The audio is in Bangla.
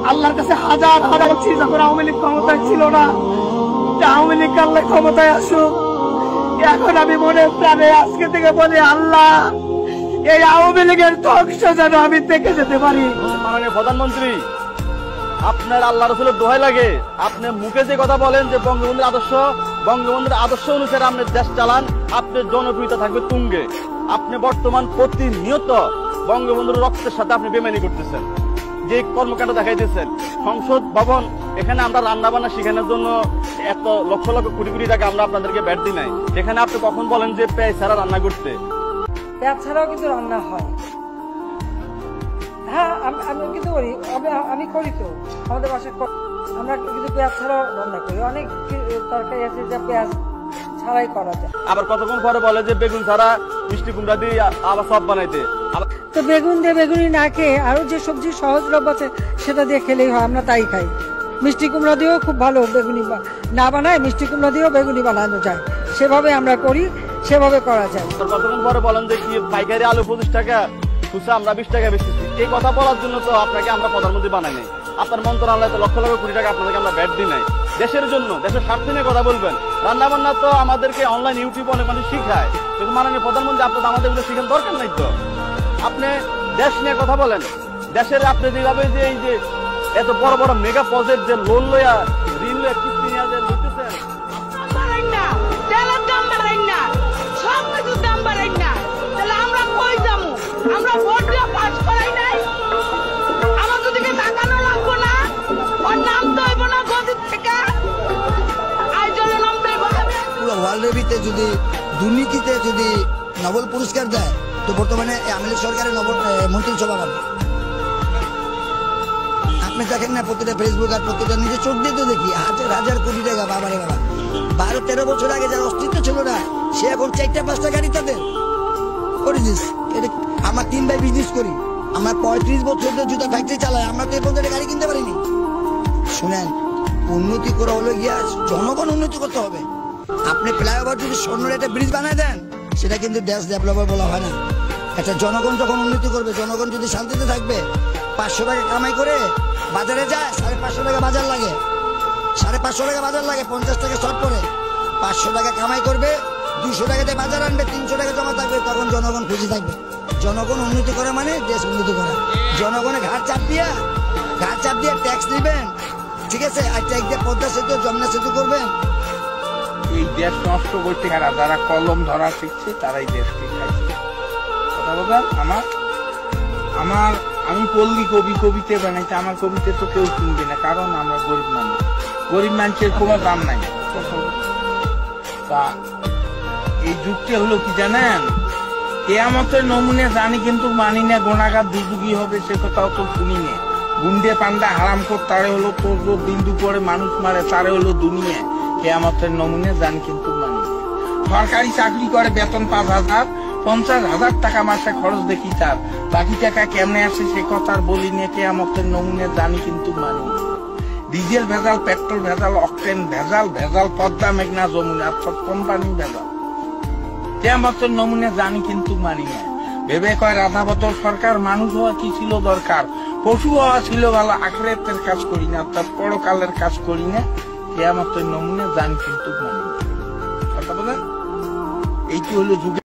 আল্লাহর কাছে হাজার হাজার বলছি, যখন আওয়ামী লীগ ক্ষমতায় ছিল না, আওয়ামী লীগ আল্লাহ ক্ষমতায় আসুক। এখন আমি মনে প্রাণে আজকে থেকে বলি, আল্লাহ এই আওয়ামী লীগের ধ্বংস যেন আমি দেখে যেতে পারি। মাননীয় প্রধানমন্ত্রী, আপনার আল্লাহ রসুলের দোহাই লাগে, আপনি মুখে যে কথা বলেন যে বঙ্গবন্ধুর আদর্শ অনুসারে আপনি দেশ চালান, আপনার জনপ্রিয়তা থাকবে তুঙ্গে। আপনি বর্তমান প্রতিনিয়ত বঙ্গবন্ধুর রক্তের সাথে আপনি বেমানি করতেছেন, যে কর্মকাণ্ড দেখাইতেছেন। সংসদ ভবন, এখানে আমরা রান্না বান্না শেখানোর জন্য এত লক্ষ লক্ষ কোটি কোটি টাকা আমরা আপনাদেরকে ব্যাট দিই নাই। যেখানে আপনি কখন বলেন যে পেঁয়াজ ছাড়া রান্না করতে, পেঁয়াজ ছাড়াও কিন্তু রান্না হয়। হ্যাঁ, আমি কিন্তু করি, আমি করি তো, আমাদের বাসায় আমরা কিন্তু পেঁয়াজ ছাড়াও রান্না করি। অনেক তরকারি আছে যা পেঁয়াজ ছাড়াই করা যায়। আবার কতক্ষণ পরে বলে যে বেগুন ছাড়া মিষ্টি কুমড়া দিয়ে আবার সব বানাইতে। তো বেগুন দিয়ে বেগুনি না খেয়ে আরো যে সবজি সহজলভ্য আছে সেটা দিয়ে খেলেই হয়, আমরা তাই খাই। মিষ্টি কুমড়া দিয়েও খুব ভালো বেগুনি না বানায়, মিষ্টি কুমড়া দিয়েও বেগুনি বানানো যায়, সেভাবে আমরা করি, সেভাবে করা যায়। কতক্ষণ পরে বলেন যে কি পাইকারি আলু 25 টাকা, খুচরা আমরা 20 টাকা বেচতেছি। এই কথা বলার জন্য তো আপনাকে আমরা প্রধানমন্ত্রী বানাই নাই। আপনার মন্ত্রণালয়ে লক্ষ লক্ষ কোটি টাকা আপনাদেরকে আমরা ব্যাট দিই নাই। দেশের জন্য, দেশের স্বার্থ নিয়ে কথা বলবেন। রান্না বান্না তো আমাদেরকে অনলাইন ইউটিউব অনেক মানুষ শিখায়, কিন্তু মাননীয় প্রধানমন্ত্রী আপনি আমাদের এগুলো শিখার দরকার নাই তো। আপনি দেশ নিয়ে কথা বলেন, দেশের আপনি যেভাবে যে এই যে এত বড় বড় মেগা প্রজেক্ট যে লোন লইয়া ঋণ লইয়া কিস্তি নিয়ে যে লইতেছেন, তেলের দাম বাড়াই না, সব কিছুর দাম বাড়াই না, তাহলে আমরা কই যাবো? আমরা ভোট দিয়ে পাস করাই নাই, আমাদের দিকে তাকানো লাগবো না, ওর নাম তো হইব না গদি থেকে, আয়োজনের নাম তো হইব। পুরো ওয়ার্ল্ডের ভিতরে যদি দুর্নীতিতে যদি নোবেল পুরস্কার দেয়, তো বর্তমানে আওয়ামী লীগ সরকারের মন্ত্রিসভা পাবে। আপনি দেখেন না প্রতিটা ফেসবুক আর প্রতিটা নিজের চোখ দিয়ে তো দেখি হাজার হাজার কোটি টাকা, বাবারে বাবা। 12-13 বছর আগে যার অস্তিত্ব ছিল না, সে এখন 4টা-5টা গাড়ি তাদের করে দিস। আমার 3 ভাই বিজনেস করি, আমার 35 বছর ধরে জুতা ফ্যাক্টরি চালায়, আমরা তো এই পর্যন্ত গাড়ি কিনতে পারিনি। শুনেন, উন্নতি করা হলো গিয়া জনগণ উন্নতি করতে হবে। আপনি ফ্লাইওভার যদি স্বর্ণের একটা ব্রিজ বানায় দেন, সেটা কিন্তু দেশ ডেভেলপার বলা হয় না। একটা জনগণ যখন উন্নতি করবে, জনগণ যদি শান্তিতে থাকবে, 500 টাকা কামাই করে বাজারে যায়, 550 টাকা বাজার লাগে, 550 টাকা বাজার লাগে, 50 টাকা শর্ট পড়ে, 500 টাকা কামাই করবে, 200 টাকাতে বাজার আনবে, 300 টাকা জমা থাকবে, তখন জনগণ খুশি থাকবে। জনগণ উন্নতি করা মানে দেশ উন্নতি করা। জনগণের ঘাট চাপ দিয়ে ট্যাক্স দিবেন, ঠিক আছে, আর ট্যাক্স দিয়ে পদ্মা সেতু, যমুনা সেতু করবেন। এই দেশ নষ্ট করতে কারা, যারা কলম ধরা শিখছে তারাই দেশকে খাইছে। কথা বলেন, আমি পল্লী কবিতা বানাইছি, আমার কবিতা তো কেউ শুনবে না, কারণ আমরা গরিব মানুষ, গরিব মানুষের কোনো দাম নাই। তা এই যুগটা হলো কি জানেন, কিয়ামতের নমুনে জানি কিন্তু মানি না, গোনাগার দুযুগী হবে সে কথাও তো শুনি না। গুন্ডে পান্ডা হারাম কর তারে হলো তোর বিন্দু করে মানুষ মারে, তারে হলো দুনিয়া। কিয়ামতের নমুনে জানি কিন্তু মানি। সরকারি চাকরি করে, বেতন 5,000, 50,000 টাকা মাসে খরচ দেখি তার, বাকি টাকা কেমনে আসে সে কথা বলি নিয়ে কিয়ামতের নমুনে জানি কিন্তু মানি। ডিজেল ভেজাল, পেট্রোল ভেজাল, অকটেন ভেজাল, পদ্মা মেঘনা যমুনা অর্থাৎ কোম্পানি ভেজাল। কিয়ামতের নমুনে জানি কিন্তু মানি না। ভেবে কয় রাধাবতর সরকার, মানুষ হওয়া কি ছিল দরকার, পশু হওয়া ছিল ভালো, আখিরাতের কাজ করি না অর্থাৎ পরকালের কাজ করি না। কিয়ামতের নমুনে জানি কিন্তু মানি না। কথা বলেন, এইটি হলো যুগে